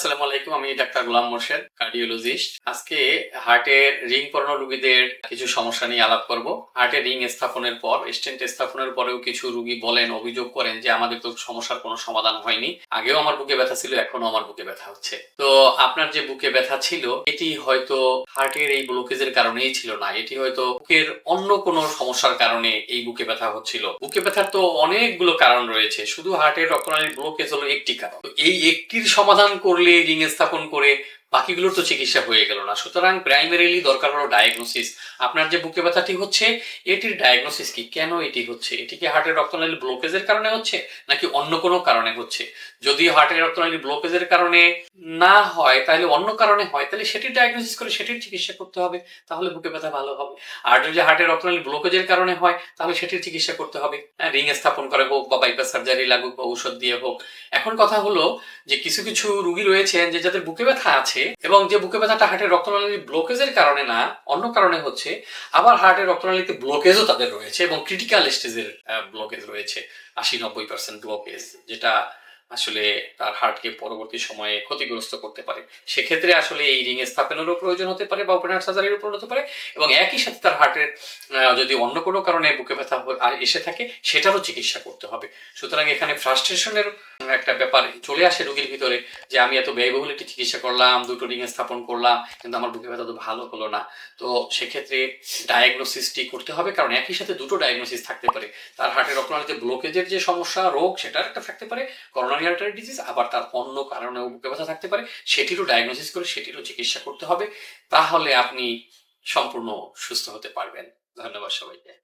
আসসালামু আলাইকুম। আমি ডাক্তার গোলাম মোর্শেদ, কার্ডিওলজিস্ট। আজকে হার্টের রিং পরানো রোগীদের কিছু সমস্যা নিয়ে আলাপ করব। হার্টের রিং স্থাপনের পর, স্টেন্ট স্থাপনের পরেও কিছু রোগী বলেন, অভিযোগ করেন যে আমাদের তো সমস্যার কোনো সমাধান হয়নি। আগেও আমার বুকে ব্যথা ছিল, এখনো আমার বুকে ব্যথা হচ্ছে। তো আপনার যে বুকে ব্যথা ছিল, এটি হয়তো হার্টের এই ব্লকেজের কারণেই ছিল না, এটি হয়তো বুকের অন্য কোনো সমস্যার কারণে এই বুকে ব্যথা হচ্ছিল। বুকে ব্যথার তো অনেকগুলো কারণ রয়েছে, শুধু হার্টের রক্তনালীর ব্লকেজ হলো একটি কারণ। তো এই একটির সমাধান করলে, রিং স্থাপন করে বাকিগুলোর তো চিকিৎসা হয়ে গেল না। সুতরাং প্রাইমারিলি দরকার হলো ডায়াগনোসিস। আপনার যে বুকে ব্যথাটি হচ্ছে, এটির ডায়াগনোসিস কি, কেন এটি হচ্ছে, এটি কি হার্টের রক্তনালীর ব্লকেজের কারণে হচ্ছে নাকি অন্য কোনো কারণে হচ্ছে। যদি হার্টের রক্তনালীর ব্লকেজের কারণে না হয়, তাহলে অন্য কারণে হয়, তাহলে সেটির ডায়াগনোসিস করে সেটির চিকিৎসা করতে হবে, তাহলে বুকে ব্যথা ভালো হবে। আর যদি হার্টের রক্তনালীর ব্লকেজের কারণে হয়, তাহলে সেটির চিকিৎসা করতে হবে, রিং স্থাপন করে হোক বা বাইপাস সার্জারি লাগুক বা ঔষধ দিয়ে হোক। এখন কথা হলো যে কিছু কিছু রোগী রয়েছেন যে যাদের বুকে ব্যথা আছে এবং যে বুকে ব্যথাটা হার্টের রক্তনালীর ব্লকেজের কারণে না, অন্য কারণে হচ্ছে। আবার হার্টের রক্তনালীতে ব্লকেজও তাদের রয়েছে এবং ক্রিটিক্যাল স্টেজের ব্লকেজ রয়েছে, 80-90% ব্লকেজ, যেটা আসলে তার হার্টকে পরবর্তী সময়ে ক্ষতিগ্রস্ত করতে পারে। সেক্ষেত্রে আসলে এই রিং স্থাপনেরও প্রয়োজন হতে পারে বা ওপেন হার্ট সার্জারির উপর হতে পারে, এবং একই সাথে তার হার্টের যদি অন্য কোনো কারণে বুকে ব্যথা এসে থাকে, সেটারও চিকিৎসা করতে হবে। সুতরাং এখানে ফ্রাস্ট্রেশনের একটা ব্যাপার চলে আসে রোগীর ভিতরে, যে আমি এত ব্যয়বহুল একটি চিকিৎসা করলাম, দুটো রিং স্থাপন করলাম, কিন্তু আমার বুকে ব্যথা তো ভালো হলো না। তো সেক্ষেত্রে ডায়াগনোসিসটি করতে হবে, কারণ একই সাথে দুটো ডায়াগনোসিস থাকতে পারে। তার হার্টের রক্তনালীতে ব্লকেজের যে সমস্যা, রোগ, সেটার একটা থাকতে পারে, করোনারি আর্টারি ডিজিজ, আবার তার অন্য কারণেও বুকে ব্যথা থাকতে পারে, সেটিরও ডায়াগনোসিস করে সেটিরও চিকিৎসা করতে হবে। তাহলে আপনি সম্পূর্ণ সুস্থ হতে পারবেন। ধন্যবাদ সবাইকে।